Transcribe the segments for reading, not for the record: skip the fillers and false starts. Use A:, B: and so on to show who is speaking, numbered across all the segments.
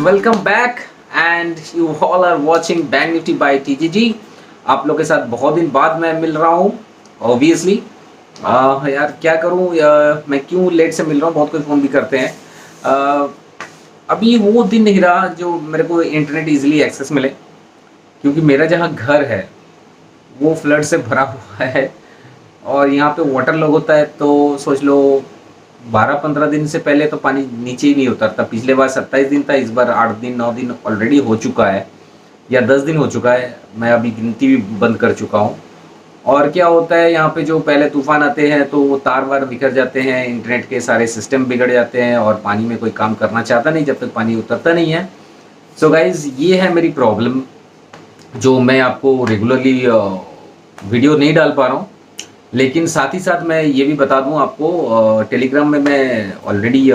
A: Welcome back and you all are watching Bank Nifty by TGG. आप लोग के साथ बहुत दिन बाद मैं मिल रहा हूँ ऑब्वियसली। यार क्या करूँ, मैं क्यों लेट से मिल रहा हूँ, बहुत कोई फ़ोन भी करते हैं। अभी वो दिन नहीं रहा जो मेरे को इंटरनेट इजीली एक्सेस मिले, क्योंकि मेरा जहाँ घर है वो फ्लड से भरा हुआ है और यहाँ पे वाटर लॉग होता है। तो सोच लो 12-15 दिन से पहले तो पानी नीचे ही नहीं उतरता। पिछले बार 27 दिन था, इस बार 8 दिन 9 दिन ऑलरेडी हो चुका है या 10 दिन हो चुका है। मैं अभी गिनती भी बंद कर चुका हूँ। और क्या होता है यहाँ पे, जो पहले तूफान आते हैं तो वो तार वार बिखर जाते हैं, इंटरनेट के सारे सिस्टम बिगड़ जाते हैं और पानी में कोई काम करना चाहता नहीं जब तक पानी उतरता नहीं है। सो गाइज, ये है मेरी प्रॉब्लम जो मैं आपको रेगुलरली वीडियो नहीं डाल पा रहा हूँ। लेकिन साथ ही साथ मैं ये भी बता दूं आपको, टेलीग्राम में मैं ऑलरेडी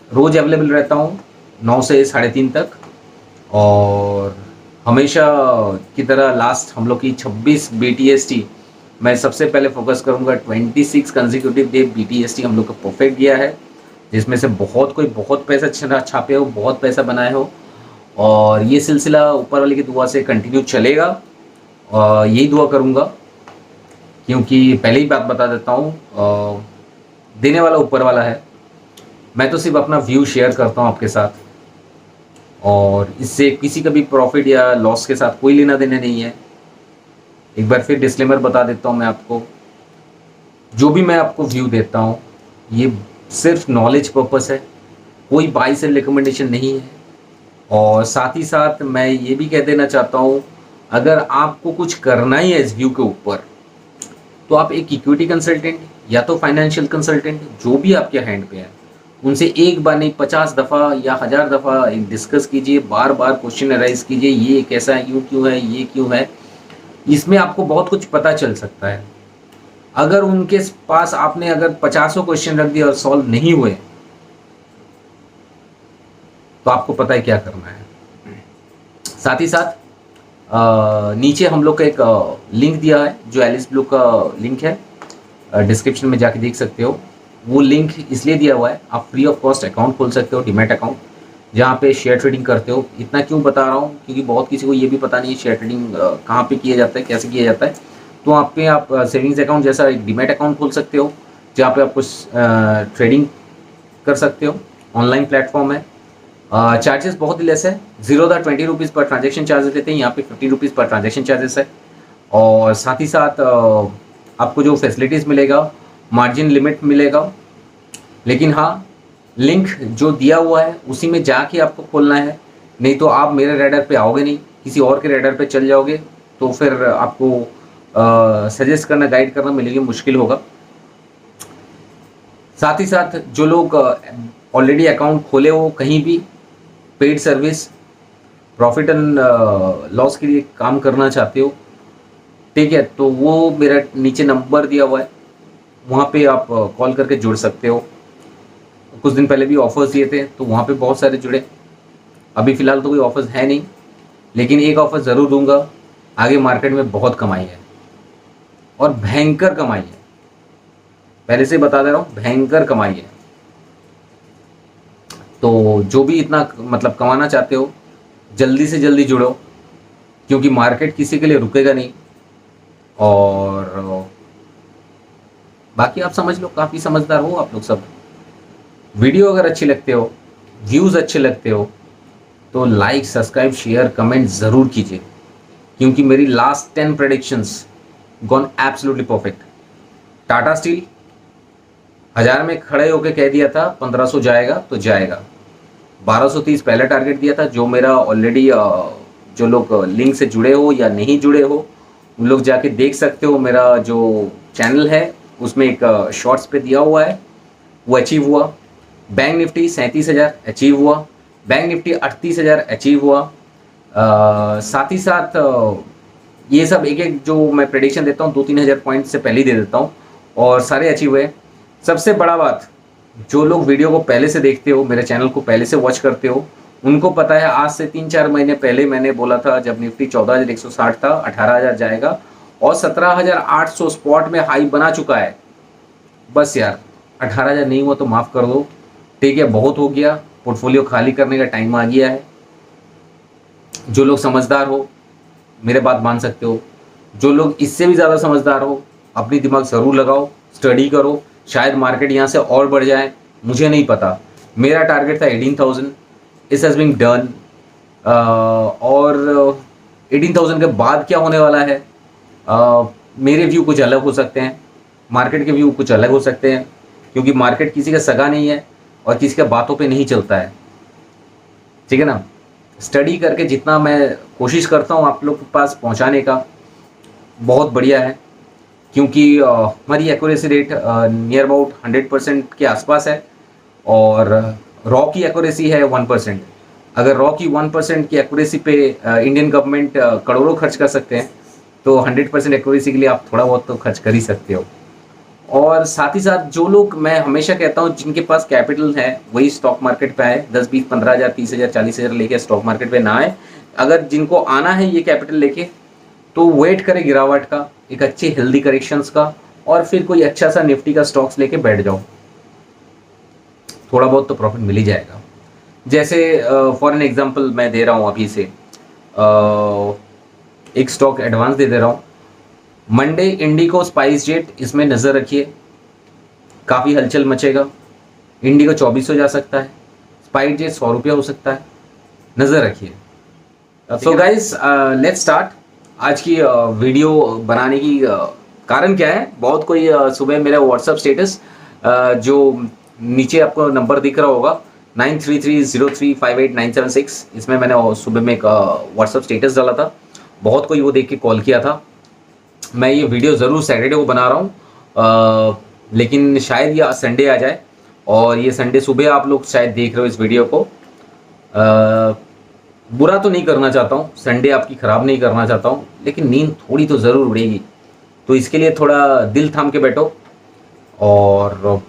A: रोज़ अवेलेबल रहता हूँ 9 से 3:30 तक। और हमेशा की तरह लास्ट हम लोग की 26 BTST मैं सबसे पहले फोकस करूँगा। 26 कंसेक्यूटिव डे BTST हम लोग का परफेक्ट गया है, जिसमें से बहुत पैसा छापे हो, बहुत पैसा बनाए हो। और ये सिलसिला ऊपर वाले की दुआ से कंटिन्यू चलेगा, यही दुआ करूँगा। क्योंकि पहले ही बात बता देता हूँ, देने वाला ऊपर वाला है। मैं तो सिर्फ अपना व्यू शेयर करता हूँ आपके साथ, और इससे किसी का भी प्रॉफिट या लॉस के साथ कोई लेना देना नहीं है। एक बार फिर डिस्क्लेमर बता देता हूँ मैं आपको, जो भी मैं आपको व्यू देता हूँ ये सिर्फ नॉलेज पर्पस है, कोई बाई सेल रिकमेंडेशन नहीं है। और साथ ही साथ मैं ये भी कह देना चाहता हूँ, अगर आपको कुछ करना ही है इस व्यू के ऊपर, तो आप एक इक्विटी कंसल्टेंट या तो फाइनेंशियल कंसल्टेंट, जो भी आपके हैंड पे है, उनसे एक बार नहीं 50 दफ़ा या 1000 दफ़ा डिस्कस कीजिए, बार बार क्वेश्चन अराइज कीजिए, ये कैसा है, यूँ क्यों है, ये क्यों है। इसमें आपको बहुत कुछ पता चल सकता है। अगर उनके पास आपने अगर 50 क्वेश्चन रख दिए और सॉल्व नहीं हुए, तो आपको पता है क्या करना है। साथ ही साथ नीचे हम लोग का एक लिंक दिया है, जो एलिस ब्लू का लिंक है, डिस्क्रिप्शन में जाके देख सकते हो। वो लिंक इसलिए दिया हुआ है, आप फ्री ऑफ कॉस्ट अकाउंट खोल सकते हो, डीमैट अकाउंट, जहाँ पे शेयर ट्रेडिंग करते हो। इतना क्यों बता रहा हूँ, क्योंकि बहुत किसी को ये भी पता नहीं है शेयर ट्रेडिंग कहाँ पे किया जाता है, कैसे किया जाता है। तो वहाँ पे आप सेविंग्स अकाउंट जैसा एक डीमैट अकाउंट खोल सकते हो, जहाँ पे आप कुछ ट्रेडिंग कर सकते हो। ऑनलाइन प्लेटफॉर्म है। चार्जेस बहुत ही लेस है, 20 रुपीज़ पर ट्रांजेक्शन चार्जेस लेते हैं, यहाँ पे 50 रुपीज़ पर ट्रांजेक्शन चार्जेस है। और साथ ही साथ आपको जो फैसिलिटीज़ मिलेगा, मार्जिन लिमिट मिलेगा। लेकिन हाँ, लिंक जो दिया हुआ है उसी में जाके आपको खोलना है, नहीं तो आप मेरे रेडर पे आओगे नहीं, किसी और के रेडर पे चल जाओगे, तो फिर आपको सजेस्ट करना, गाइड करना मेरे लिए मुश्किल होगा। साथ ही साथ जो लोग ऑलरेडी अकाउंट खोले हो कहीं भी, paid service, profit and loss के लिए काम करना चाहते हो, ठीक है, तो वो मेरा नीचे नंबर दिया हुआ है, वहाँ पे आप कॉल करके जुड़ सकते हो। कुछ दिन पहले भी ऑफर्स दिए थे, तो वहाँ पे बहुत सारे जुड़े। अभी फ़िलहाल तो कोई ऑफर्स है नहीं, लेकिन एक ऑफर ज़रूर दूंगा। आगे मार्केट में बहुत कमाई है और भयंकर कमाई है, पहले से बता दे रहा हूँ, भयंकर कमाई है। तो जो भी इतना मतलब कमाना चाहते हो, जल्दी से जल्दी जुड़ो, क्योंकि मार्केट किसी के लिए रुकेगा नहीं। और बाकी आप समझ लो, काफ़ी समझदार हो आप लोग सब। वीडियो अगर अच्छी लगते हो, व्यूज़ अच्छे लगते हो, तो लाइक, सब्सक्राइब, शेयर, कमेंट ज़रूर कीजिए, क्योंकि मेरी last 10 predictions gone absolutely perfect. Tata steel 1000 में खड़े होकर कह दिया था 1500 जाएगा तो जाएगा। 1230 पहला टारगेट दिया था, जो मेरा ऑलरेडी जो लोग लिंक से जुड़े हो या नहीं जुड़े हो, उन लोग जाके देख सकते हो। मेरा जो चैनल है उसमें एक शॉर्ट्स पे दिया हुआ है, वो अचीव हुआ। बैंक निफ्टी 37,000 अचीव हुआ, बैंक निफ्टी 38,000 अचीव हुआ। साथ ही साथ ये सब एक एक जो मैं प्रेडिक्शन देता हूँ 2-3 हज़ार पॉइंट से पहले ही दे देता हूँ, और सारे अचीव हुए। सबसे बड़ा बात, जो लोग वीडियो को पहले से देखते हो, मेरे चैनल को पहले से वॉच करते हो, उनको पता है आज से 3-4 महीने पहले मैंने बोला था, जब निफ्टी 14,160 था, 18,000 जाएगा, और 17,800 स्पॉट में हाई बना चुका है। बस यार, 18,000 नहीं हुआ तो माफ़ कर दो, ठीक है, बहुत हो गया, पोर्टफोलियो खाली करने का टाइम आ गया है। जो लोग समझदार हो मेरे बात मान सकते हो, जो लोग इससे भी ज़्यादा समझदार हो अपनी दिमाग ज़रूर लगाओ, स्टडी करो, शायद मार्केट यहाँ से और बढ़ जाए, मुझे नहीं पता। मेरा टारगेट था 18,000, इस हैज़ बीन डन। और 18,000 के बाद क्या होने वाला है, मेरे व्यू कुछ अलग हो सकते हैं, मार्केट के व्यू कुछ अलग हो सकते हैं, क्योंकि मार्केट किसी का सगा नहीं है और किसी का बातों पे नहीं चलता है, ठीक है ना। स्टडी करके जितना मैं कोशिश करता हूँ आप लोग के पास पहुँचाने का, बहुत बढ़िया है, क्योंकि हमारी एक्यूरेसी रेट नियर अबाउट 100% के आसपास है और रॉ की एक्यूरेसी है 1%। अगर रॉ की 1% की एक्यूरेसी पे इंडियन गवर्नमेंट करोड़ों खर्च कर सकते हैं, तो 100% एक्यूरेसी के लिए आप थोड़ा बहुत तो खर्च कर ही सकते हो। और साथ ही साथ जो लोग, मैं हमेशा कहता हूँ, जिनके पास कैपिटल है वही स्टॉक मार्केट पे आए। 10, 20, 15,000, 30,000, 40,000 लेके स्टॉक मार्केट पे ना आए। अगर जिनको आना है ये कैपिटल लेके, तो वेट करें गिरावट का, एक अच्छे हेल्दी करेक्शंस का, और फिर कोई अच्छा सा निफ्टी का स्टॉक्स लेके बैठ जाओ, थोड़ा बहुत तो प्रॉफिट मिल ही जाएगा। जैसे फॉर एन एग्जांपल मैं दे रहा हूँ अभी से, एक स्टॉक एडवांस दे रहा हूँ, मंडे इंडिको स्पाइस जेट, इसमें नज़र रखिए, काफ़ी हलचल मचेगा। इंडिको 2400 जा सकता है, स्पाइस जेट 100 रुपया हो सकता है, नज़र रखिए। So guys let's start. आज की वीडियो बनाने की कारण क्या है, बहुत कोई सुबह मेरा व्हाट्सअप स्टेटस जो नीचे आपको नंबर दिख रहा होगा 9330358976, इसमें मैंने सुबह में एक व्हाट्सअप स्टेटस डाला था, बहुत कोई वो देख के कॉल किया था। मैं ये वीडियो ज़रूर सैटरडे को बना रहा हूँ, लेकिन शायद ये संडे आ जाए, और ये संडे सुबह आप लोग शायद देख रहे हो इस वीडियो को। बुरा तो नहीं करना चाहता हूँ, संडे आपकी ख़राब नहीं करना चाहता हूँ, लेकिन नींद थोड़ी तो ज़रूर उड़ेगी, तो इसके लिए थोड़ा दिल थाम के बैठो। और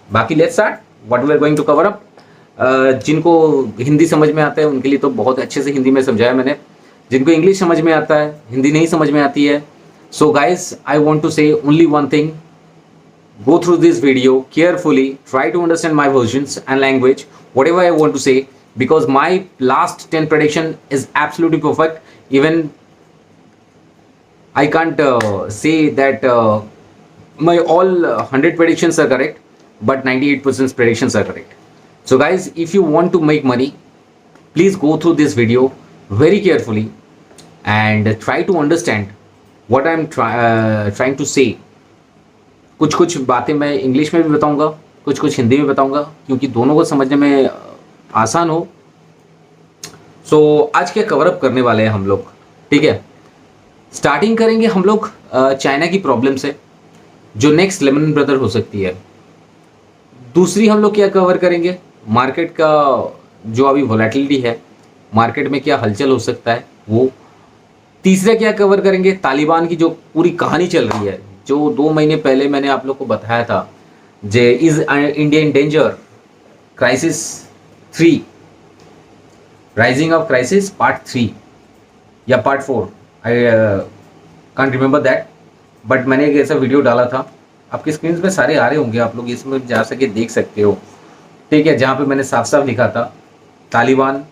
A: बाकी let's start what we are going to cover up. जिनको हिंदी समझ में आता है उनके लिए तो बहुत अच्छे से हिंदी में समझाया मैंने, जिनको इंग्लिश समझ में आता है, हिंदी नहीं समझ में आती है, so guys I want to say only one thing: go through this video carefully, try to understand my versions and language, whatever I want to say, because my last 10 prediction is absolutely perfect. Even I can't say that my all 100 predictions are correct, but 98% predictions are correct. So guys, if you want to make money, please go through this video very carefully and try to understand what I'm trying to say. कुछ कुछ बातें मैं English में भी बताऊंगा, कुछ कुछ हिंदी में बताऊंगा, क्योंकि दोनों को समझने में आसान हो। सो आज क्या कवर अप करने वाले हैं हम लोग, ठीक है। स्टार्टिंग करेंगे हम लोग चाइना की प्रॉब्लम से, जो नेक्स्ट लेमन ब्रदर हो सकती है। दूसरी हम लोग क्या कवर करेंगे, मार्केट का जो अभी वोलेटिलिटी है, मार्केट में क्या हलचल हो सकता है वो। तीसरा क्या कवर करेंगे, तालिबान की जो पूरी कहानी चल रही है, जो 2 महीने पहले मैंने आप लोग को बताया था, J is India in danger, crisis 3, rising of crisis part 3 या part 4, I can't remember that, but मैंने एक ऐसा वीडियो डाला था, आपकी स्क्रीन पे सारे आ रहे होंगे, आप लोग इसमें जा सके देख सकते हो, ठीक है, जहाँ पे मैंने साफ साफ लिखा था तालिबान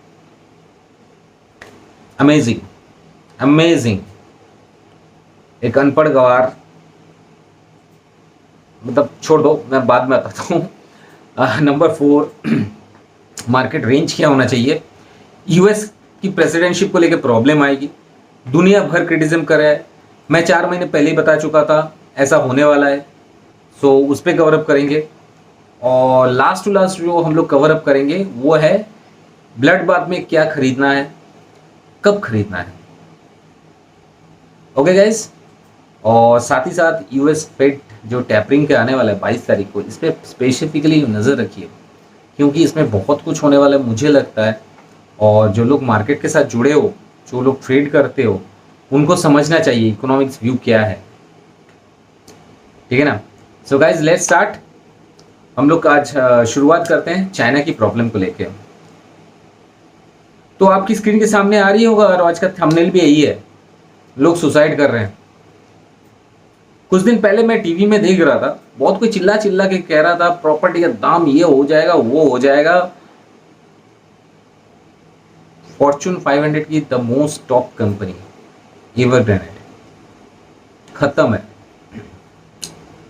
A: अमेजिंग अमेजिंग, एक अनपढ़ गवार, मतलब छोड़ दो, मैं बाद में बताता हूँ। नंबर 4, मार्केट रेंज क्या होना चाहिए। यूएस की प्रेसिडेंटशिप को लेकर प्रॉब्लम आएगी, दुनिया भर क्रिटिसिज्म कर रहा है, मैं 4 महीने पहले ही बता चुका था ऐसा होने वाला है, सो उस पर कवर अप करेंगे। और लास्ट टू लास्ट जो हम लोग कवर अप करेंगे वो है ब्लड बाथ में क्या खरीदना है, कब खरीदना है, ओके गाइस। और साथ ही साथ यूएस फेड जो टैपरिंग के आने वाला है 22 तारीख को, इस पर स्पेसिफिकली नज़र रखिए, क्योंकि इसमें बहुत कुछ होने वाला है मुझे लगता है। और जो लोग मार्केट के साथ जुड़े हो, जो लोग ट्रेड करते हो, उनको समझना चाहिए इकोनॉमिक्स व्यू क्या है, ठीक है ना। So guys let's start. हम लोग आज शुरुआत करते हैं चाइना की प्रॉब्लम को लेके। तो आपकी स्क्रीन के सामने आ रही होगा, और आज का थंबनेल भी यही है, लोग सुसाइड कर रहे हैं। कुछ दिन पहले मैं टीवी में देख रहा था, बहुत कोई चिल्ला चिल्ला के कह रहा था प्रॉपर्टी का दाम ये हो जाएगा वो हो जाएगा, फॉर्चून 500 की the most top company Evergrande खत्म है।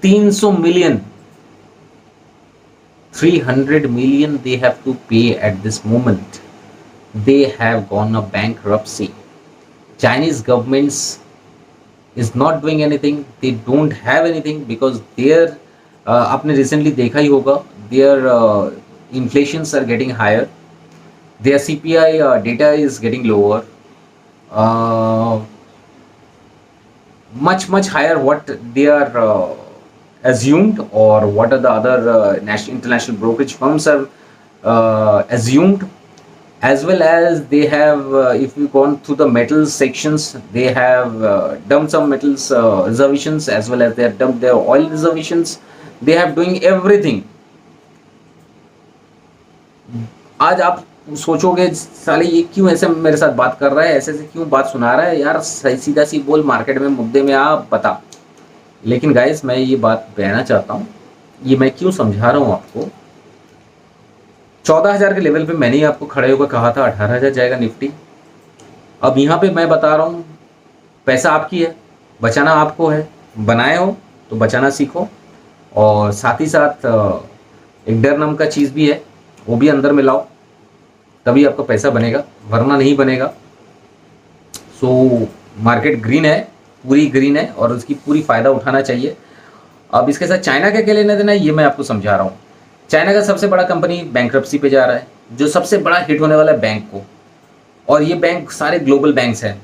A: 300 million 300 million they have to pay at this moment. They have gone a bankruptcy. Chinese governments is not doing anything. They don't have anything because their आपने recently देखा ही होगा, their inflations are getting higher. Their CPI data is getting lower. Uh, much higher what they are assumed, or what are the other national international brokerage firms are assumed, as well as they have if you gone through the metals sections, they have dumped some metals reservations, as well as they have dumped their oil reservations. They have doing everything. आज आप सोचोगे साले ये क्यों ऐसे मेरे साथ बात कर रहा है, ऐसे ऐसे क्यों बात सुना रहा है यार, सही सीधा सी बोल, मार्केट में मुद्दे में आ बता। लेकिन गाइस मैं ये बात कहना चाहता हूँ, ये मैं क्यों समझा रहा हूँ आपको। 14,000 के लेवल पे मैंने ही आपको खड़े होकर कहा था 18,000 जाएगा निफ्टी। अब यहाँ पे मैं बता रहा हूँ, पैसा आपकी है, बचाना आपको है, बनाए हो तो बचाना सीखो, और साथ ही साथ एक डर नाम का चीज़ भी है, वो भी अंदर में लाओ, तभी आपका पैसा बनेगा, वरना नहीं बनेगा। सो मार्केट ग्रीन है, पूरी ग्रीन है, और उसकी पूरी फ़ायदा उठाना चाहिए। अब इसके साथ चाइना का क्या लेना देना है, ये मैं आपको समझा रहा हूँ। चाइना का सबसे बड़ा कंपनी बैंक्रप्सी पे जा रहा है, जो सबसे बड़ा हिट होने वाला है बैंक को, और ये बैंक सारे ग्लोबल बैंक्स हैं,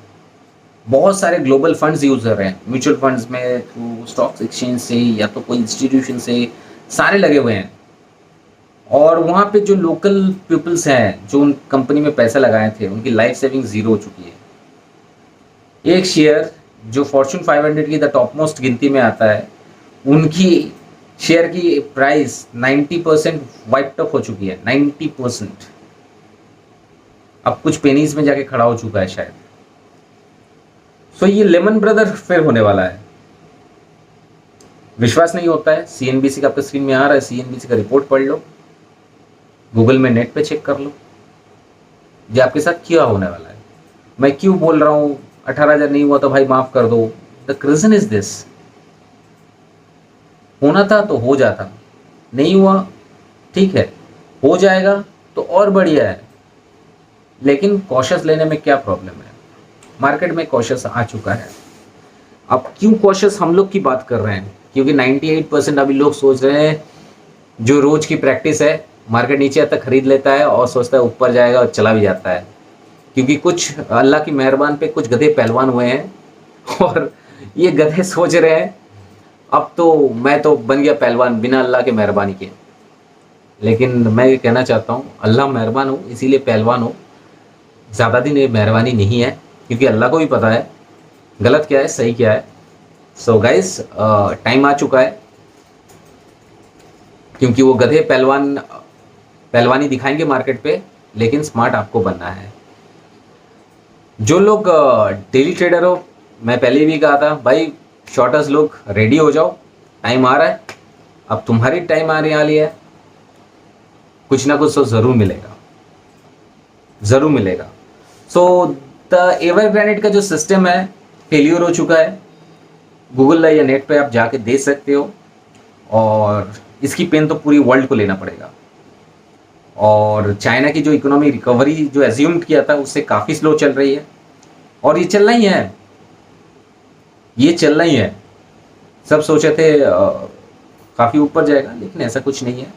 A: बहुत सारे ग्लोबल फंड्स यूज कर रहे हैं, म्यूचुअल फंड्स में, थ्रू स्टॉक एक्सचेंज से, या तो कोई इंस्टीट्यूशन से, सारे लगे हुए हैं। और वहाँ पे जो लोकल पीपल्स हैं जो उन कंपनी में पैसा लगाए थे, उनकी लाइफ सेविंग ज़ीरो हो चुकी है। एक शेयर जो फॉर्चून 500 की द टॉप मोस्ट गिनती में आता है, उनकी शेयर की प्राइस 90% वाइप्ड अप हो चुकी है, 90%। अब कुछ पेनीज में जाके खड़ा हो चुका है शायद। सो ये लेमन ब्रदर फिर होने वाला है। विश्वास नहीं होता है, सीएनबीसी का आपके स्क्रीन में आ रहा है, सीएनबीसी का रिपोर्ट पढ़ लो, गूगल में नेट पे चेक कर लो, ये आपके साथ क्या होने वाला है। मैं क्यों बोल रहा हूँ 18,000 नहीं हुआ तो भाई माफ कर दो, द रीजन इज दिस, होना था तो हो जाता, नहीं हुआ ठीक है, हो जाएगा तो और बढ़िया है, लेकिन कॉशियस लेने में क्या प्रॉब्लम है। मार्केट में कॉशियस आ चुका है। अब क्यों कॉशियस हम लोग की बात कर रहे हैं, क्योंकि 98% अभी लोग सोच रहे हैं, जो रोज की प्रैक्टिस है, मार्केट नीचे आता खरीद लेता है और सोचता है ऊपर जाएगा और चला भी जाता है। क्योंकि कुछ अल्लाह की मेहरबान पे कुछ गधे पहलवान हुए हैं, और ये गधे सोच रहे हैं अब तो मैं तो बन गया पहलवान बिना अल्लाह के मेहरबानी के। लेकिन मैं ये कहना चाहता हूँ, अल्लाह मेहरबान हो इसीलिए पहलवान हो, ज़्यादा दिन ये मेहरबानी नहीं है, क्योंकि अल्लाह को भी पता है गलत क्या है सही क्या है। सो गाइस टाइम आ चुका है, क्योंकि वो गधे पहलवानी दिखाएंगे मार्केट पे, लेकिन स्मार्ट आपको बनना है। जो लोग डेली ट्रेडर हो, मैं पहले भी कहा था भाई, शॉर्टर्स लोग रेडी हो जाओ, टाइम आ रहा है, अब तुम्हारी टाइम आने वाली है, कुछ ना कुछ तो ज़रूर मिलेगा, ज़रूर मिलेगा। सो द एवरग्रेनेड का जो सिस्टम है फेलियर हो चुका है, गूगल या नेट पे आप जाके देख सकते हो, और इसकी पेन तो पूरी वर्ल्ड को लेना पड़ेगा। और चाइना की जो इकोनॉमी रिकवरी जो एज्यूम किया था उससे काफ़ी स्लो चल रही है, और ये चलना ही है, ये चलना ही है। सब सोचे थे काफ़ी ऊपर जाएगा, लेकिन ऐसा कुछ नहीं है,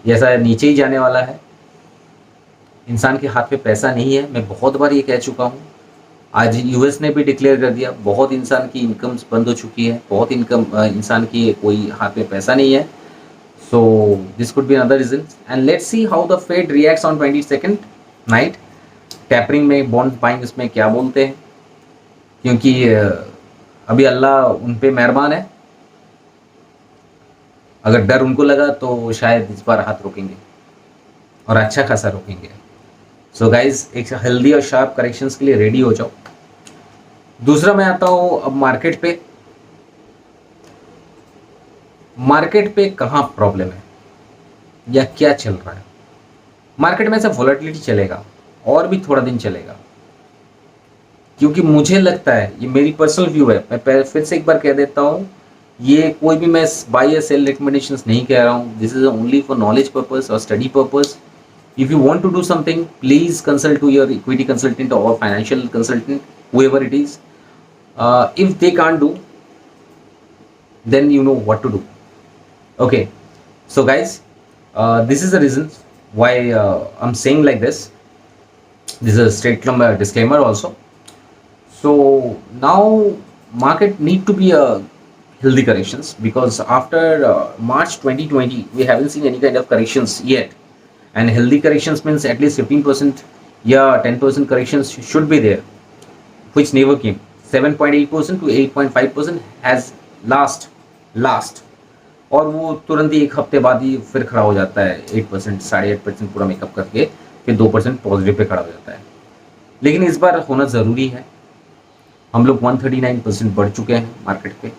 A: ये ऐसा नीचे ही जाने वाला है। इंसान के हाथ पे पैसा नहीं है, मैं बहुत बार ये कह चुका हूँ। आज यूएस ने भी डिक्लेयर कर दिया, बहुत इंसान की इनकम्स बंद हो चुकी है, बहुत इंसान की कोई हाथ में पैसा नहीं है। So this could be another reason, and let's see how the Fed reacts on 22nd night. Tapering में बॉन्ड बाइंग उसमें क्या बोलते हैं, क्योंकि अभी अल्लाह उन पे मेहरबान है, अगर डर उनको लगा तो शायद इस बार हाथ रोकेंगे, और अच्छा खासा रोकेंगे। सो गाइज एक हेल्दी और शार्प करेक्शंस के लिए रेडी हो जाओ। दूसरा मैं आता हूँ अब मार्केट पे कहाँ प्रॉब्लम है या क्या चल रहा है। मार्केट में सब वोलेटिलिटी चलेगा, और भी थोड़ा दिन चलेगा, क्योंकि मुझे लगता है, ये मेरी पर्सनल व्यू है, मैं फिर से एक बार कह देता हूँ, ये कोई भी मैं बाय या सेल रिकमेंडेशंस नहीं कह रहा हूँ, this is only for knowledge purpose और study purpose. If you want to do something, please consult to your equity consultant or financial consultant, whoever it is. If they can't do, then you know what to do. Okay, so guys, this is the reason why I'm saying like this. This is a straight disclaimer also. So now market need to be a healthy corrections, because after March 2020 we haven't seen any kind of corrections yet. And healthy corrections means at least 15% या 10% corrections should be there, which never came. 7.8% to 8.5% has last, और वो तुरंत ही एक हफ्ते बाद ही फिर खड़ा हो जाता है 8%, 8.5% पूरा मेकअप करके फिर 2% पॉजिटिव पे खड़ा हो जाता है. लेकिन इस बार होना ज़रूरी है. हम लोग 139% बढ़ चुके हैं मार्केट पे.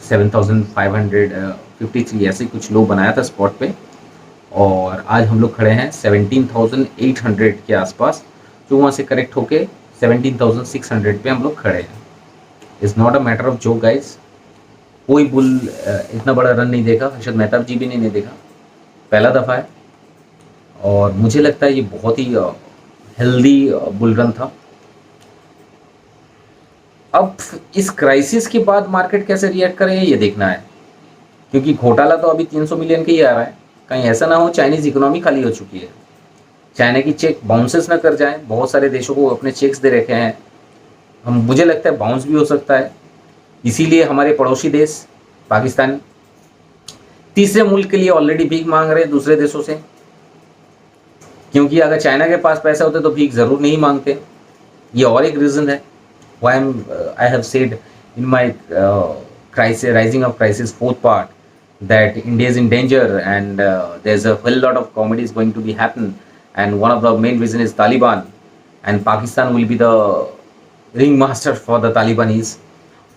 A: 7,553 ऐसे कुछ लो बनाया था स्पॉट पे, और आज हम लोग खड़े हैं 17,800 के आसपास, जो वहाँ से करेक्ट होके 17,600 पे हम लोग खड़े हैं. It's not a matter of joke guys. कोई बुल इतना बड़ा रन नहीं देखा, हर्षद मेहता जी भी नहीं देखा, पहला दफ़ा है. और मुझे लगता है ये बहुत ही हेल्दी बुल रन था. अब इस क्राइसिस के बाद मार्केट कैसे रिएक्ट करे ये देखना है, क्योंकि घोटाला तो अभी 300 मिलियन का ही आ रहा है. कहीं ऐसा ना हो चाइनीज़ इकोनॉमी खाली हो चुकी है, चाइना की चेक बाउंसेस ना कर जाए. बहुत सारे देशों को अपने चेक्स दे रखे हैं, हम मुझे लगता है बाउंस भी हो सकता है. इसीलिए हमारे पड़ोसी देश पाकिस्तान तीसरे मुल्क के लिए ऑलरेडी भीख मांग रहे हैं दूसरे देशों से, क्योंकि अगर चाइना के पास पैसा होते तो भीख ज़रूर नहीं मांगते. ये और एक रीज़न है why I have said in my rising of crisis fourth part that India is in danger, and there's a whole lot of comedy is going to be happen, and one of the main reason is Taliban, and Pakistan will be the ringmaster for the Talibanis,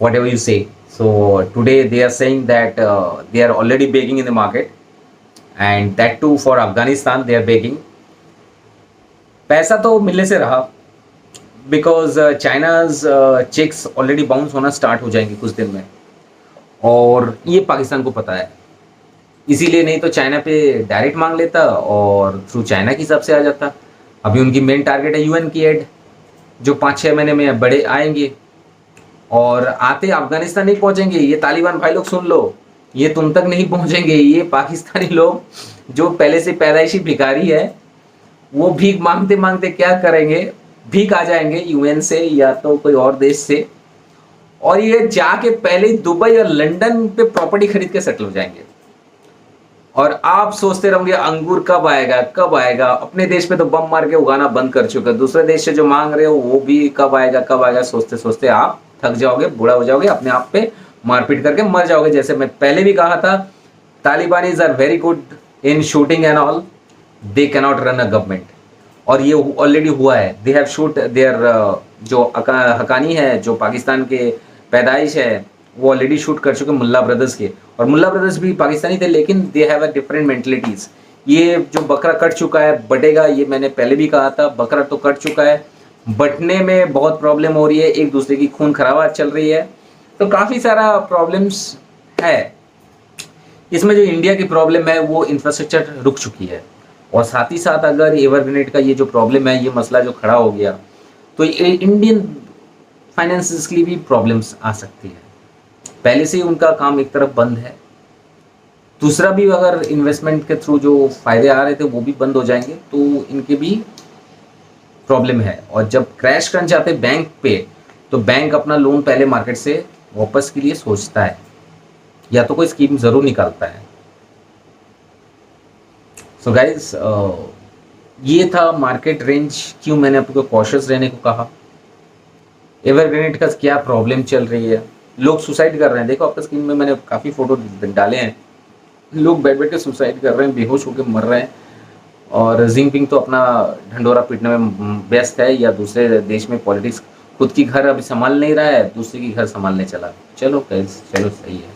A: whatever you say. So today they are saying that they are already begging in the market, and that too for Afghanistan they are begging. पैसा तो मिलने से रहा, because China's cheques already bounce होना start हो जाएंगे कुछ दिन में, और ये पाकिस्तान को पता है. इसीलिए नहीं तो चाइना पे डायरेक्ट मांग लेता और थ्रू चाइना के हिसाब से आ जाता. अभी उनकी मेन टारगेट है यूएन की एड, जो 5-6 महीने में बड़े आएंगे, और आते अफगानिस्तान नहीं पहुंचेंगे. ये तालिबान भाई लोग सुन लो, ये तुम तक नहीं पहुंचेंगे. ये पाकिस्तानी लोग जो पहले से पैदाइशी भिखारी है, वो भीख मांगते मांगते क्या करेंगे, भीख आ जाएंगे यूएन से या तो कोई और देश से, और ये जाके पहले ही दुबई और लंदन पे प्रॉपर्टी खरीद के सेटल हो जाएंगे. और आप सोचते रहोगे अंगूर कब आएगा कब आएगा. अपने देश पे तो बम मार के उगाना बंद कर चुके, दूसरे देश से जो मांग रहे हो वो भी कब आएगा कब आएगा सोचते सोचते आप थक जाओगे, बूढ़ा हो जाओगे, अपने आप पे मारपीट करके मर जाओगे. जैसे मैं पहले भी कहा था, Talibanis are very good in shooting and all, they cannot run a government. और ये ऑलरेडी हुआ है. दे हैव शूट देयर जो हकानी है, जो पाकिस्तान के पैदाइश है, वो ऑलरेडी शूट कर चुके मुल्ला ब्रदर्स के. और मुल्ला ब्रदर्स भी पाकिस्तानी थे, लेकिन दे हैव अ डिफरेंट मेंटलिटीज़. ये जो बकरा कट चुका है बटेगा, ये मैंने पहले भी कहा था. बकरा तो कट चुका है, बटने में बहुत प्रॉब्लम हो रही है, एक दूसरे की खून खराबा चल रही है, तो काफ़ी सारा प्रॉब्लम्स है. इसमें जो इंडिया की प्रॉब्लम है वो इंफ्रास्ट्रक्चर रुक चुकी है, और साथ ही साथ अगर एवरग्रेनेड का ये जो प्रॉब्लम है, ये मसला जो खड़ा हो गया, तो इंडियन फाइनेंसेस के लिए भी प्रॉब्लम्स आ सकती है. पहले से ही उनका काम एक तरफ बंद है, दूसरा भी अगर इन्वेस्टमेंट के थ्रू जो फायदे आ रहे थे वो भी बंद हो जाएंगे, तो इनके भी प्रॉब्लम है. और जब क्रैश कर जाते बैंक पे, तो बैंक अपना लोन पहले मार्केट से वापस के लिए सोचता है, या तो कोई स्कीम ज़रूर निकालता है. सो गाइज, ये था मार्केट रेंज. क्यों मैंने आपको कॉशियस रहने को कहा. एवरग्रेनेड का क्या प्रॉब्लम चल रही है, लोग सुसाइड कर रहे हैं. देखो आपका स्क्रीन में मैंने काफ़ी फ़ोटो डाले हैं, लोग बैठ बैठ के सुसाइड कर रहे हैं, बेहोश होकर मर रहे हैं. और जिनपिंग तो अपना ढंडोरा पीटने में व्यस्त है, या दूसरे देश में पॉलिटिक्स, खुद की घर अभी संभाल नहीं रहा है, दूसरे की घर संभालने चला. चलो चलो सही है.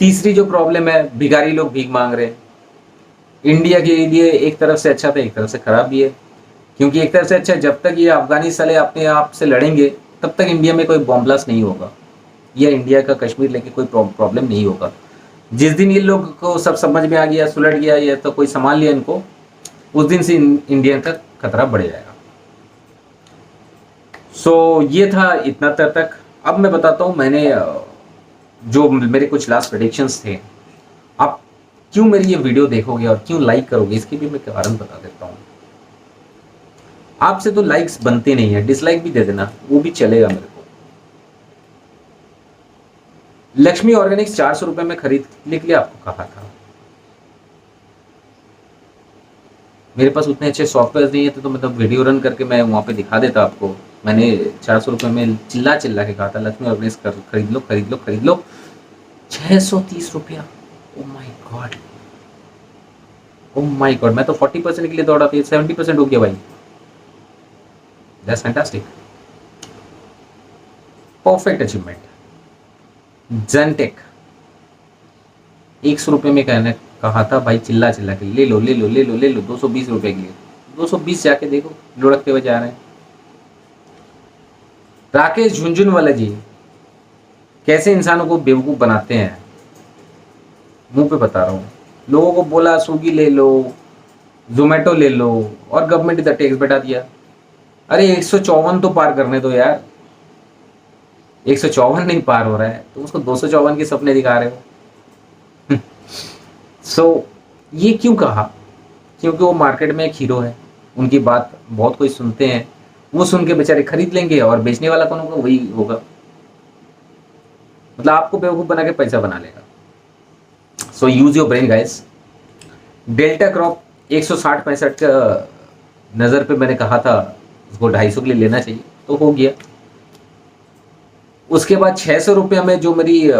A: तीसरी जो प्रॉब्लम है, भिखारी लोग भीख मांग रहे हैं. इंडिया के लिए एक तरफ से अच्छा था, एक तरफ से खराब भी है, क्योंकि एक तरफ से अच्छा, जब तक ये अफगानिस्तान साले अपने आप से लड़ेंगे तब तक इंडिया में कोई बॉम्ब ब्लास्ट नहीं होगा, या इंडिया का कश्मीर लेके कोई प्रॉब्लम नहीं होगा। जिस दिन ये लोग को सब समझ में आ गया, सुलट गया, या तो कोई संभाल लिया इनको, उस दिन से इंडिया का खतरा बढ़ जाएगा। सो ये था इतना तक। अब मैं बताता हूँ मैंने जो मेरे कुछ लास्ट प्रेडिक्शंस थे। आप क्यों मेरी ये वीडियो देखोगे और क्यों लाइक करोगे, इसकी भी मैं कारण बता देता हूँ। आपसे तो लाइक्स बनते नहीं है, डिसलाइक भी दे देना, वो भी चलेगा मेरे को। लक्ष्मी ऑर्गेनिक्स 400 रुपए में खरीदने के लिए आपको कहा था। मेरे पास उतने अच्छे सॉफ्टवेयर नहीं है तो मतलब वीडियो रन करके मैं वहाँ पे दिखा देता आपको। मैंने 400 रुपये में चिल्ला चिल्ला के कहा था लक्ष्मी ऑर्गेनिक्स खरीद लो खरीद लो खरीद लो। 630 रुपया, oh my God, oh my God. मैं तो 40% के लिए दौड़ा था, 70% हो गया भाई। That's fantastic, perfect achievement. जेनटेक 100 रुपये में कहने कहा था भाई, चिल्ला चिल्ला के ले लो ले लो ले लो ले लो। 220 रुपये के लिए 220 जाके देखो, लुढ़कते हुए जा रहे हैं। राकेश झुंझुनवाला जी कैसे इंसानों को बेवकूफ़ बनाते हैं, मुंह पे बता रहा हूँ। लोगों को बोला स्विगी ले लो, जोमेटो ले लो, और गवर्नमेंट इधर टैक्स बैठा दिया। अरे 154 तो पार करने दो यार, 154 नहीं पार हो रहा है तो उसको 254 के सपने दिखा रहे हो। सो ये क्यों कहा, क्योंकि वो मार्केट में एक हीरो है, उनकी बात बहुत कोई सुनते हैं, वो सुन के बेचारे खरीद लेंगे और बेचने वाला कौन होगा, वही होगा। मतलब आपको बेवकूफ़ बना के पैसा बना लेगा। So use your brain guys. Delta Corp 160-65 का नज़र पे मैंने कहा था उसको 250 के लिए लेना चाहिए, तो हो गया। उसके बाद 600 रुपये में जो मेरी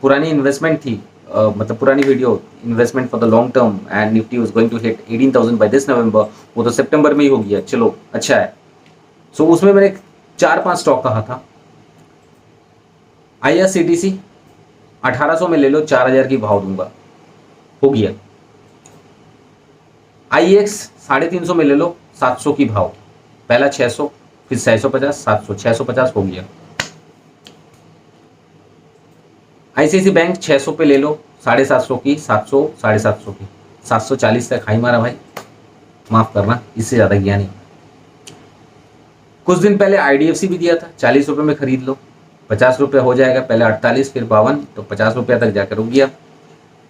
A: पुरानी इन्वेस्टमेंट थी, मतलब पुरानी video, investment for the long term and Nifty was going to hit 18,000 by this November, वो तो सितंबर में ही हो गया, चलो अच्छा है। सो उसमें मैंने 4-5 स्टॉक कहा था। IRCTC 1800 में ले लो, 4000 की भाव दूंगा, हो गया। IEX 350 में ले लो, 700 की भाव, पहला 600, फिर 650, 700, 650 हो गया। ICICI बैंक 600 पे ले लो, 750 की, 700, 750 की, 740 तक हाई मारा भाई, माफ करना, इससे ज्यादा गया नहीं। कुछ दिन पहले IDFC भी दिया था, 40 रुपये में खरीद लो, 50 रुपये हो जाएगा, पहले 48 फिर 52, तो 50 रुपये तक जाकर रुक गया।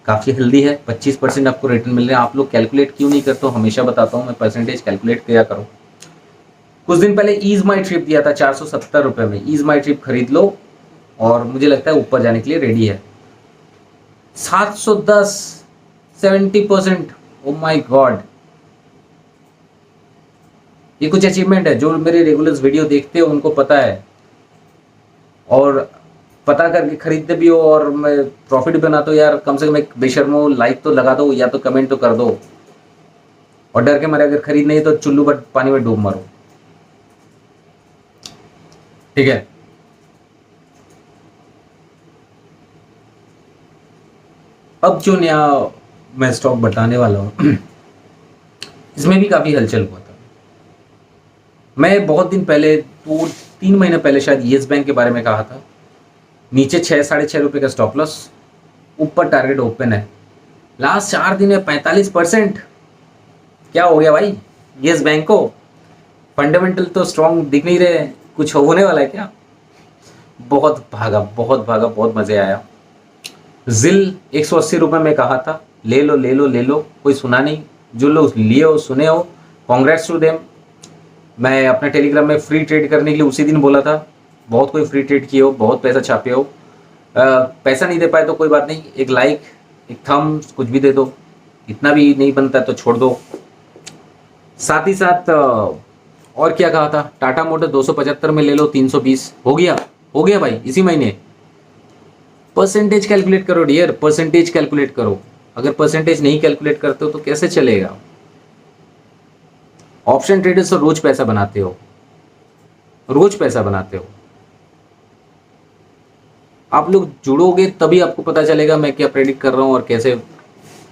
A: काफ़ी हेल्दी है, 25% आपको रिटर्न मिल रहे हैं। आप लोग कैलकुलेट क्यों नहीं करते हो, हमेशा बताता हूँ मैं, परसेंटेज कैलकुलेट किया करो। कुछ दिन पहले ईज माई ट्रिप दिया था 470 रुपये में, ईज माई ट्रिप खरीद लो और मुझे लगता है ऊपर जाने के लिए रेडी है। 710, 70%, ओ माई गॉड। ये कुछ अचीवमेंट है, जो मेरे रेगुलर वीडियो देखते हो उनको पता है, और पता करके खरीदते भी हो, और मैं प्रॉफिट बनाता हूँ यार। कम से कम एक बेशर्मो लाइक तो लगा दो, या तो कमेंट तो कर दो, और डर के मारे अगर खरीद नहीं तो चुल्लू पर पानी में डूब मारो, ठीक है। अब जो नया मैं स्टॉक बताने वाला हूँ इसमें भी काफ़ी हलचल हुआ था। मैं बहुत दिन पहले, 2-3 महीने पहले शायद येस बैंक के बारे में कहा था। नीचे 6-6.5 रुपये का स्टॉप लॉस, ऊपर टारगेट ओपन है। लास्ट 4 दिन में 45%। क्या हो गया भाई येस बैंक को? फंडामेंटल तो स्ट्रॉन्ग दिख नहीं रहे, कुछ होने वाला है क्या? बहुत भागा, बहुत भागा, बहुत मज़े आया। जिल 180 रुपये में कहा था ले लो ले लो ले लो, कोई सुना नहीं। जो लोग लिए हो, सुने हो, कॉन्ग्रेट्स टू देम। मैं अपने टेलीग्राम में फ्री ट्रेड करने के लिए उसी दिन बोला था, बहुत कोई फ्री ट्रेड किए हो, बहुत पैसा छापे हो। पैसा नहीं दे पाए तो कोई बात नहीं, एक लाइक, एक थम, कुछ भी दे दो, इतना भी नहीं बनता तो छोड़ दो। साथ ही साथ और क्या कहा था, टाटा मोटर 275 में ले लो, 320 हो गया भाई इसी महीने। परसेंटेज कैलकुलेट करो डियर, परसेंटेज कैलकुलेट करो। अगर परसेंटेज नहीं कैलकुलेट करते हो तो कैसे चलेगा? ऑप्शन ट्रेडर्स तो रोज पैसा बनाते हो, रोज पैसा बनाते हो। आप लोग जुड़ोगे तभी आपको पता चलेगा मैं क्या प्रेडिक्ट कर रहा हूं और कैसे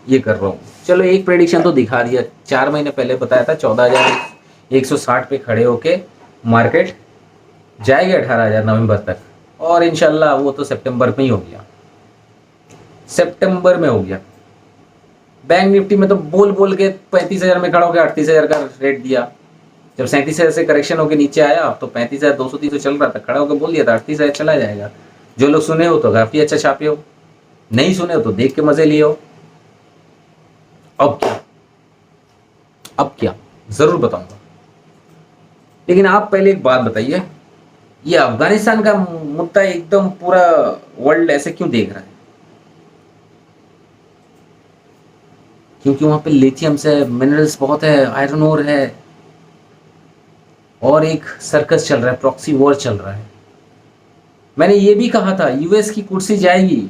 A: ये कर रहा हूं। चलो एक प्रेडिक्शन तो दिखा दिया, 4 महीने पहले बताया था 14,160 पे खड़े होके मार्केट जाएगी 18,000 नवंबर तक, और इंशाल्लाह वो तो सितंबर में ही हो गया, सितंबर में हो गया। बैंक निफ्टी में तो बोल बोल के 35,000 में खड़ा होकर 38,000 का रेट दिया, जब 37,000 से करेक्शन होकर नीचे आया तो 35,230 चल रहा था, खड़ा होकर बोल दिया था 38,000 चला जाएगा। जो लोग सुने हो तो काफी अच्छा छापे हो, नहीं सुने हो तो देख के मजे लिए हो। अब क्या, अब क्या जरूर बताऊंगा, लेकिन आप पहले एक बात बताइए, ये अफगानिस्तान का मुद्दा एकदम पूरा वर्ल्ड ऐसे क्यों देख रहा है? क्योंकि वहां पे लिथियम है, मिनरल्स बहुत है, आयरन ओर है, और एक सर्कस चल रहा है, प्रॉक्सी वॉर चल रहा है। मैंने ये भी कहा था यूएस की कुर्सी जाएगी,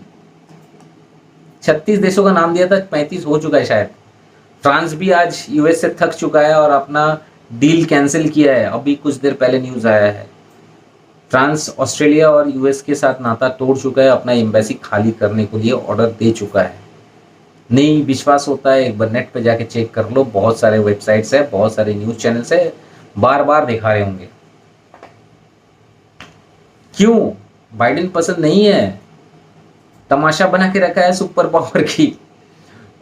A: 36 देशों का नाम दिया था, 35 हो चुका है शायद। फ्रांस भी आज यूएस से थक चुका है और अपना डील कैंसिल किया है, अभी कुछ देर पहले न्यूज आया है। फ्रांस ऑस्ट्रेलिया और यूएस के साथ नाता तोड़ चुका है, अपना एम्बेसी खाली करने के लिए ऑर्डर दे चुका है। नहीं विश्वास होता है, एक बार नेट पे जाके चेक कर लो, बहुत सारे वेबसाइट्स है, बहुत सारे न्यूज चैनल्स है, बार बार दिखा रहे होंगे। क्यों बाइडेन पसंद नहीं है? तमाशा बना के रखा है सुपर पावर की।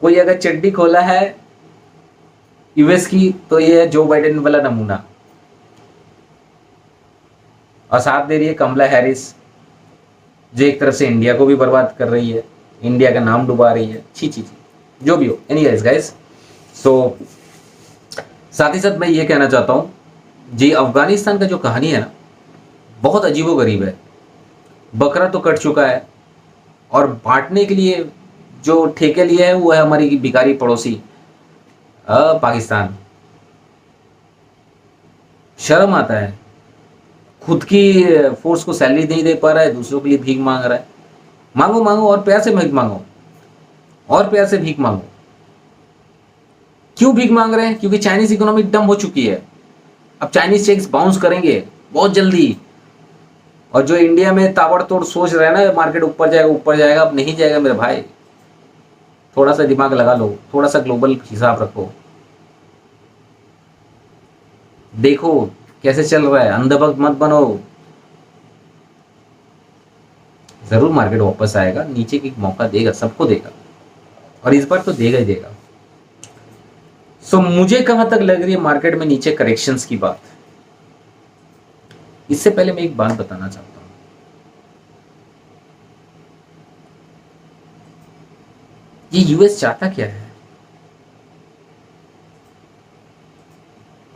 A: कोई अगर चड्डी खोला है यूएस की तो ये है जो बाइडेन वाला नमूना, और साथ दे रही है कमला हैरिस, जो एक तरफ से इंडिया को भी बर्बाद कर रही है, इंडिया का नाम डुबा रही है। छी छी छी, जो भी हो। एनीवेज गाइस, सो साथ ही साथ मैं ये कहना चाहता हूँ जी, अफगानिस्तान का जो कहानी है ना, बहुत अजीबोगरीब है। बकरा तो कट चुका है, और बांटने के लिए जो ठेके लिए है वो है हमारी भिखारी पड़ोसी पाकिस्तान। शर्म आता है, खुद की फोर्स को सैलरी नहीं दे पा रहा है, दूसरों के लिए भीख मांग रहा है। मांगो मांगो और प्यार से भीख मांगो, और प्यार से भीख मांगो। क्यों भीख मांग रहे हैं? क्योंकि चाइनीज इकोनॉमी डम हो चुकी है। अब चाइनीज चेक्स बाउंस करेंगे बहुत जल्दी, और जो इंडिया में ताबड़तोड़ सोच रहे हैं ना मार्केट ऊपर जाएगा ऊपर जाएगा, अब नहीं जाएगा मेरे भाई। थोड़ा सा दिमाग लगा लो, थोड़ा सा ग्लोबल हिसाब रखो, देखो कैसे चल रहा है, अंधभक्त मत बनो। जरूर मार्केट वापस आएगा, नीचे की मौका देगा, सबको देगा, और इस बार तो देगा ही देगा। सो मुझे कहां तक लग रही है मार्केट में नीचे करेक्शंस की बात। इससे पहले मैं एक बात बताना चाहता हूं, ये यूएस चाहता क्या है?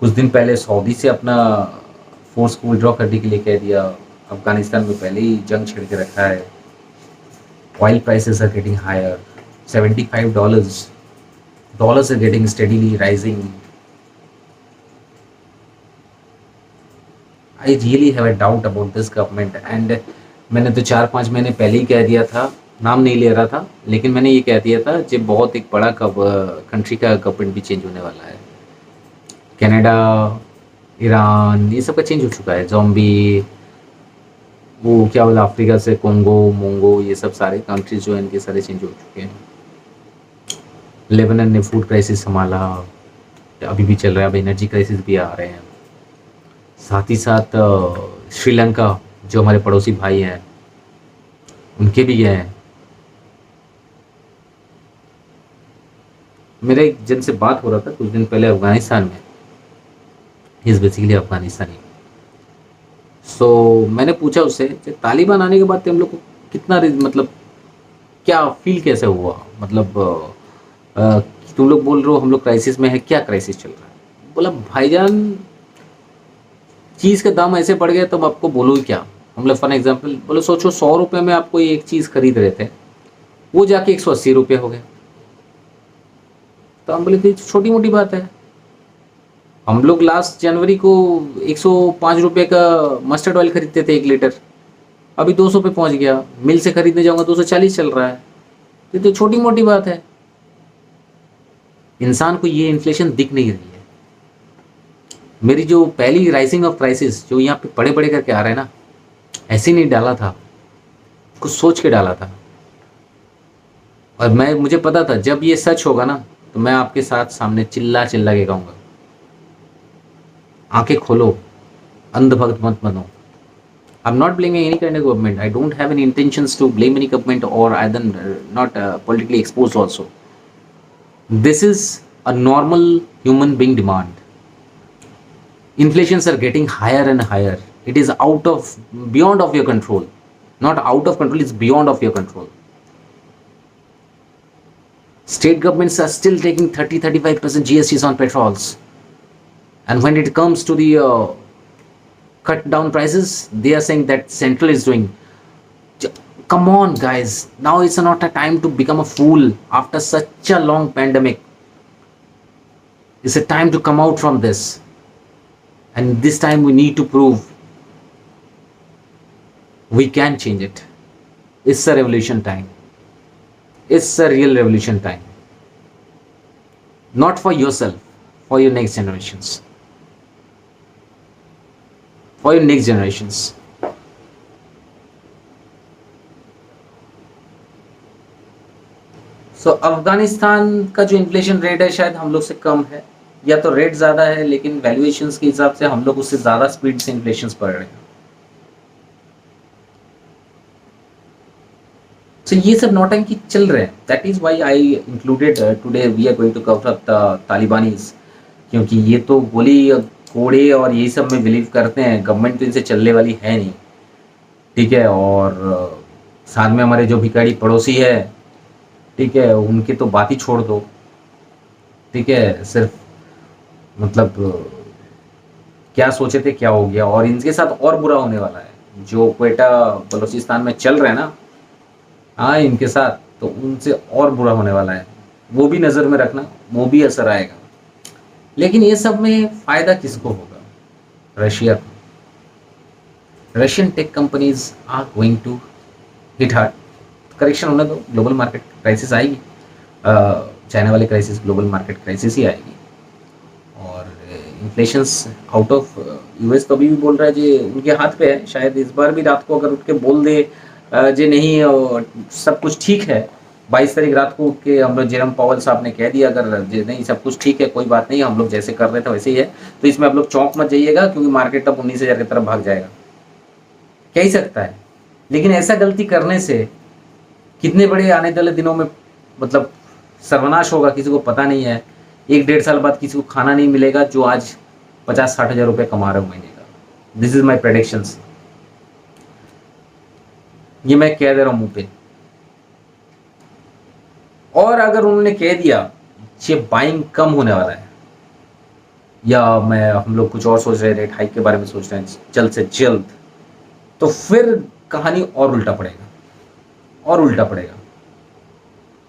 A: कुछ दिन पहले सऊदी से अपना फोर्स को विड्रॉ करने के लिए कह दिया, अफगानिस्तान में पहले ही जंग छिड़ के रखा है, oil prices are getting higher, $75 dollars are getting steadily rising. I really have a doubt about this government, and मैंने तो 4-5 महीने पहले ही कह दिया था, नाम नहीं ले रहा था, लेकिन मैंने ये कह दिया था कि बहुत एक बड़ा कंट्री का गवर्नमेंट भी चेंज होने वाला है। कनाडा, ईरान, ये सब का चेंज हो चुका है। ज़ॉम्बी, वो क्या बोला, अफ्रीका से कोंगो मोंगो, ये सब सारे कंट्रीज जो है इनके सारे चेंज हो चुके हैं। लेबनान ने फूड क्राइसिस संभाला, अभी भी चल रहा है, अब एनर्जी क्राइसिस भी आ रहे हैं। साथ ही साथ श्रीलंका, जो हमारे पड़ोसी भाई हैं, उनके भी गए हैं। मेरे एक जन से बात हो रहा था कुछ दिन पहले अफगानिस्तान में, इज बेसिकली अफगानिस्तानी। सो मैंने पूछा उससे तालिबान आने के बाद हम लोग को कितना मतलब क्या फील कैसे हुआ, मतलब तुम लोग बोल रहे हो हम लोग क्राइसिस में है, क्या क्राइसिस चल रहा है? बोला भाईजान चीज़ के दाम ऐसे बढ़ गए, तो आपको बोलो क्या। हम लोग फॉर एग्जाम्पल बोलो, सोचो 100 रुपये में आप कोई एक चीज़ खरीद रहे थे, वो जाके 180 रुपये हो गए। तो हम बोले कि छोटी मोटी बात है। हम लोग लास्ट जनवरी को 105 रुपये का मस्टर्ड ऑयल खरीदते थे 1 लीटर, अभी 200 पे पहुंच गया। मिल से खरीदने जाऊंगा 240 चल रहा है। तो छोटी मोटी बात है। इंसान को ये इन्फ्लेशन दिख नहीं रही है। मेरी जो पहली राइजिंग ऑफ प्राइसेस जो यहाँ पे बड़े बड़े करके आ रहे हैं ना, ऐसे नहीं डाला था, कुछ सोच के डाला था। और मुझे पता था जब ये सच होगा ना तो मैं आपके साथ सामने चिल्ला चिल्ला के कहूँगा, आंखें खोलो, अंधभक्त मत बनो। I'm not blaming any kind of government. I don't have any intentions to blame any government, or either not politically exposed also. This is a normal human being demand. Inflations are getting higher and higher. It is beyond of your control. Not out of control, it's beyond of your control. State governments are still taking 30-35% GSTs on petrols. And when it comes to the cut down prices, they are saying that central is doing. Come on guys, now it's not a time to become a fool after such a long pandemic. It's a time to come out from this, and this time we need to prove we can change it. It's a revolution time. It's a real revolution time. Not for yourself, for your next generations. For your next generations. सो अफगानिस्तान का जो inflation rate है शायद हम लोग से कम है, या तो रेट ज़्यादा है लेकिन वैल्यूएशंस के हिसाब से हम लोग उससे ज़्यादा स्पीड से इन्फ्लेशन बढ़ रहे हैं। सो ये सब नौटंकी चल रहे हैं। That is why I included today we are going to cover up the Talibanis, क्योंकि ये तो गोली कोड़े और यही सब में बिलीव करते हैं। गवर्नमेंट तो इनसे चलने वाली है नहीं, ठीक है। और साथ में हमारे जो भिखारी पड़ोसी है, ठीक है, उनकी तो बात ही छोड़ दो, ठीक है। सिर्फ मतलब क्या सोचे थे क्या हो गया, और इनके साथ और बुरा होने वाला है। जो क्वेटा बलूचिस्तान में चल रहे हैं ना, हाँ, इनके साथ तो उनसे और बुरा होने वाला है। वो भी नज़र में रखना, वो भी असर आएगा। लेकिन ये सब में फ़ायदा किसको होगा? रशिया को। Russian tech companies are going to hit hard. Correction होने दो, ग्लोबल मार्केट क्राइसिस आएगी। चाइना वाली क्राइसिस ग्लोबल मार्केट क्राइसिस ही आएगी। और इन्फ्लेशंस आउट ऑफ यूएस तो अभी भी बोल रहा है जी उनके हाथ पे है। शायद इस बार भी रात को अगर उठ के बोल दे जे नहीं सब कुछ ठीक है, 22 तारीख रात को उठ के हम लोग जेरम पावल साहब ने कह दिया अगर नहीं सब कुछ ठीक है, कोई बात नहीं, हम लोग जैसे कर रहे थे वैसे ही है, तो इसमें आप लोग चौंक मत जाइएगा क्योंकि मार्केट अब 19,000 की तरफ भाग जाएगा। कह ही सकता है, लेकिन ऐसा गलती करने से कितने बड़े आने वाले दिनों में मतलब सर्वनाश होगा किसी को पता नहीं है। 1-1.5 साल बाद किसी को खाना नहीं मिलेगा जो आज 50-60 हज़ार रुपये कमा रहे हो महीने का। This is my predictions. ये मैं कह दे रहा हूँ मुंह पे। और अगर उन्होंने कह दिया ये बाइंग कम होने वाला है, या हम लोग कुछ और सोच रहे हैं, रेट हाइक के बारे में सोच रहे हैं जल्द से जल्द, तो फिर कहानी और उल्टा पड़ेगा, और उल्टा पड़ेगा।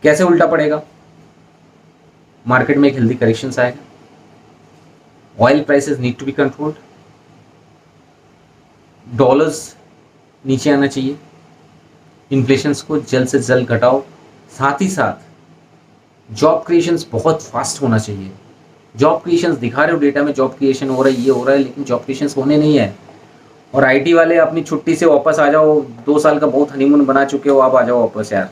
A: कैसे उल्टा पड़ेगा? मार्केट में एक हेल्दी करेक्शंस आएगा। Oil prices need to be controlled. Dollars नीचे आना चाहिए। इन्फ्लेशंस को जल्द से जल्द घटाओ। साथ ही साथ जॉब क्रिएशंस बहुत फास्ट होना चाहिए। जॉब क्रिएशंस दिखा रहे हो डेटा में, जॉब क्रिएशन हो रहा है, ये हो रहा है, लेकिन जॉब क्रिएशंस होने नहीं है। और आईटी वाले अपनी छुट्टी से वापस आ जाओ। 2 साल का बहुत हनीमून बना चुके हो, आप आ जाओ वापस यार,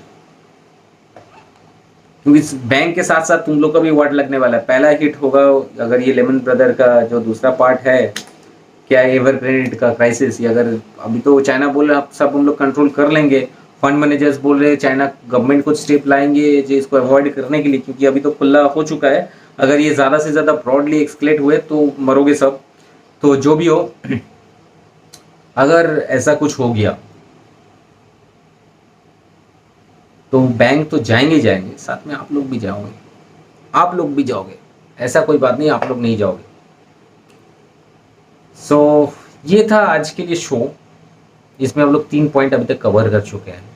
A: क्योंकि इस बैंक के साथ साथ तुम लोग का भी वार्ड लगने वाला है। पहला हिट होगा अगर ये लेमन ब्रदर का जो दूसरा पार्ट है, क्या एवर क्रेडिट का क्राइसिस, ये अगर अभी तो चाइना बोल रहे सब हम लोग कंट्रोल कर लेंगे, फंड मैनेजर्स बोल रहे हैं चाइना गवर्नमेंट कुछ स्टेप लाएंगे जो इसको अवॉइड करने के लिए, क्योंकि अभी तो खुला हो चुका है। अगर ये ज़्यादा से ज़्यादा ब्रॉडली एक्सक्लेट हुए तो मरोगे सब। तो जो भी हो, अगर ऐसा कुछ हो गया तो बैंक तो जाएंगे ही जाएंगे, साथ में आप लोग भी जाओगे, आप लोग भी जाओगे, ऐसा कोई बात नहीं आप लोग नहीं जाओगे। सो ये था आज के लिए शो। इसमें हम लोग 3 पॉइंट अभी तक कवर कर चुके हैं।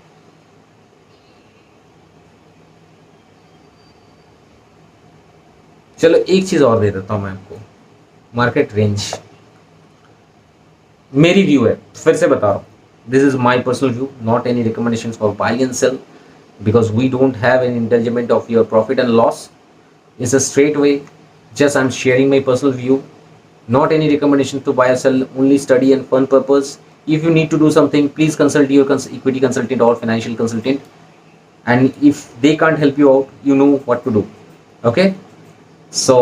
A: चलो एक चीज और दे देता हूं मैं आपको, मार्केट रेंज। मेरी व्यू है, फिर से बता रहा हूँ, this is my personal view, not any recommendation for buy and sell, because we don't have an indulgence of your profit and loss. It's a straight way, just I'm sharing my personal view, not any recommendation to buy or sell, only study and fun purpose. If you need to do something, please consult your equity consultant or financial consultant, and if they can't help you out, you know what to do. Okay, so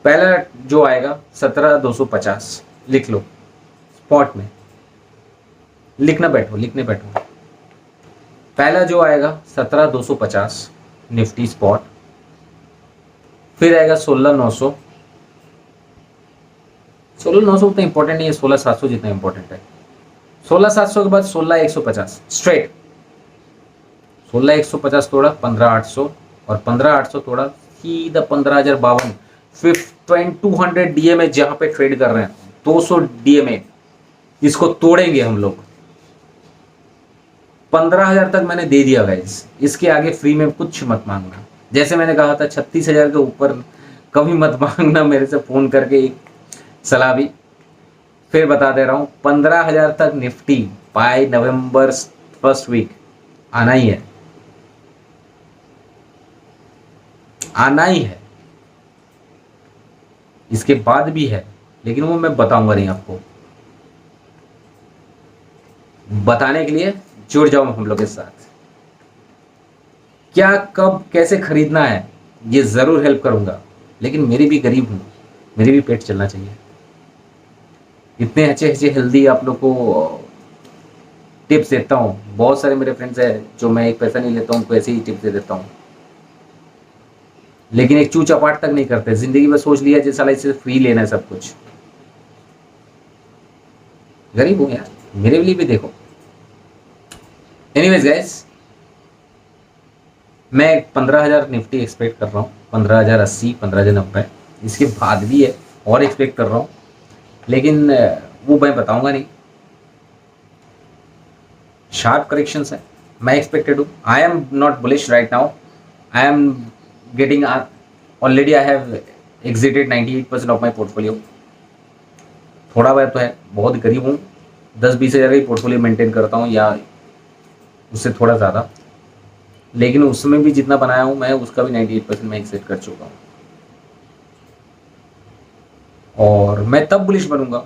A: पहला जो आएगा 17,250, लिख लो spot में, लिखने बैठो। पहला जो आएगा 17,250 निफ्टी स्पॉट, फिर आएगा 16,900, 16,900 उतना इंपॉर्टेंट नहीं है, 16,700 जितना इंपॉर्टेंट है। 16,700 के बाद 16,150 स्ट्रेट, 16,150 तोड़ा 15,800 और 15,800 तोड़ा सीधा 15,052। 200 डीएमए जहां पे ट्रेड कर रहे हैं, 200 डीएमए इसको तोड़ेंगे हम लोग। 15,000 तक मैंने दे दिया गाइस, इसके आगे फ्री में कुछ मत मांगना। जैसे मैंने कहा था 36,000 के ऊपर कभी मत मांगना मेरे से फोन करके एक सलाह भी। फिर बता दे रहा हूं 15,000 तक Nifty by November first week आना ही है, आना ही है। इसके बाद भी है, लेकिन वो मैं बताऊंगा नहीं आपको। बताने के लिए जुड़ जाओ हम लोग के साथ। क्या कब कैसे खरीदना है ये जरूर हेल्प करूंगा, लेकिन मेरी भी गरीब हूं, मेरी भी पेट चलना चाहिए। इतने अच्छे अच्छे हेल्दी आप लोग को टिप्स देता हूँ। बहुत सारे मेरे फ्रेंड्स हैं जो मैं एक पैसा नहीं लेता हूँ, उनको ऐसे ही टिप्स दे देता हूँ, लेकिन एक चूचा पाट तक नहीं करते। जिंदगी में सोच लिया जैसा इससे फ्री लेना है सब कुछ। गरीब हूँ यार, मेरे लिए भी देखो। एनीवेज गाइस, मैं 15,000 निफ्टी एक्सपेक्ट कर रहा हूँ, 15,080, 15,090, इसके बाद भी है और एक्सपेक्ट कर रहा हूँ, लेकिन वो मैं बताऊंगा नहीं। शार्प करेक्शंस है, मैं एक्सपेक्टेड हूँ। I am not bullish right now, I am getting already, I have exerted 98% of my portfolio. थोड़ा बहुत तो है, बहुत गरीब हूँ, 10-20 हज़ार का ही पोर्टफोलियो मेंटेन करता हूँ या उससे थोड़ा ज़्यादा, लेकिन उसमें भी जितना बनाया हूँ मैं, उसका भी 98% मैं एक्सेप्ट कर चुका हूँ। और मैं तब बुलिश बनूंगा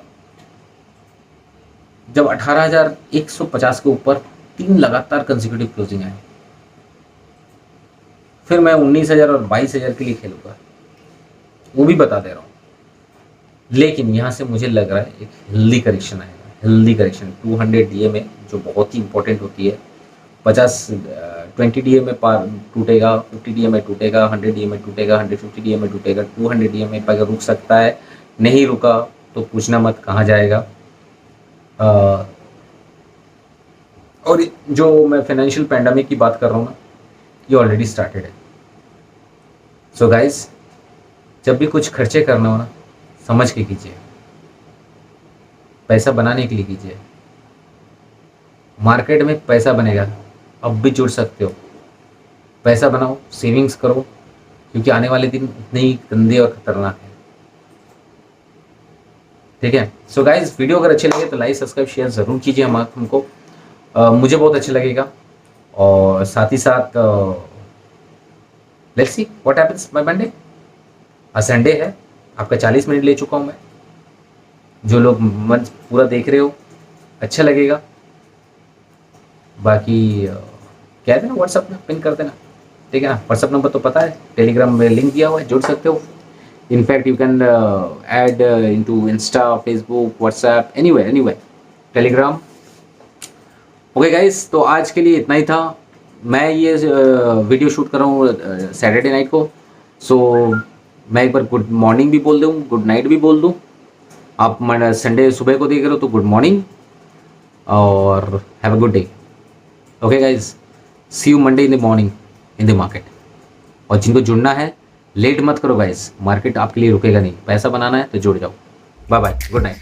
A: जब 18,150 के ऊपर 3 लगातार कंसेक्यूटिव क्लोजिंग आए, फिर मैं 19,000 और 22,000 के लिए खेलूंगा, वो भी बता दे रहा हूँ। लेकिन यहाँ से मुझे लग रहा है एक हेल्दी करेक्शन आएगा, हेल्दी करेक्शन 200 डीएमए जो बहुत ही इंपॉर्टेंट होती है। 20 डीएमए पार टूटेगा, 50 डीएमए टूटेगा, 100 डीएमए टूटेगा, 150 डीएमए टूटेगा, 200 डीएमए पर अगर रुक सकता है। नहीं रुका तो पूछना मत कहाँ जाएगा। और जो मैं फाइनेंशियल पैंडेमिक की बात कर रहा हूँ ना, ये ऑलरेडी स्टार्टेड है। सो गाइस, जब भी कुछ खर्चे करना हो ना, समझ के कीजिए, पैसा बनाने के लिए कीजिए। मार्केट में पैसा बनेगा, अब भी जुड़ सकते हो। पैसा बनाओ, सेविंग्स करो, क्योंकि आने वाले दिन इतने ही गंदे और खतरनाक है। ठीक है। सो गाइस, वीडियो अगर अच्छे लगे तो लाइक, सब्सक्राइब, शेयर ज़रूर कीजिए हमको, मुझे बहुत अच्छा लगेगा। और साथ ही साथ let's see what happens by Monday. आज संडे है, आपका 40 मिनट ले चुका हूँ मैं। जो लोग मंच पूरा देख रहे हो, अच्छा लगेगा। बाकी कह देना, व्हाट्सअप में पिन कर देना, ठीक है ना। व्हाट्सअप नंबर तो पता है, टेलीग्राम में लिंक दिया हुआ है, जुड़ सकते हो। In fact you can add into Insta, Facebook, WhatsApp, anyway Telegram. Okay guys, तो आज के लिए इतना ही था। मैं ये वीडियो शूट कर रहा हूँ सैटरडे नाइट को। सो मैं एक बार गुड मॉर्निंग भी बोल दूँ, गुड नाइट भी बोल दूँ। आप संडे सुबह को देख रहे हो तो गुड मॉर्निंग और have a good day. Okay guys, see you Monday in the morning in the market. और जिनको जुड़ना है, लेट मत करो गाइज, मार्केट आपके लिए रुकेगा नहीं। पैसा बनाना है तो जुड़ जाओ। Bye bye, good night.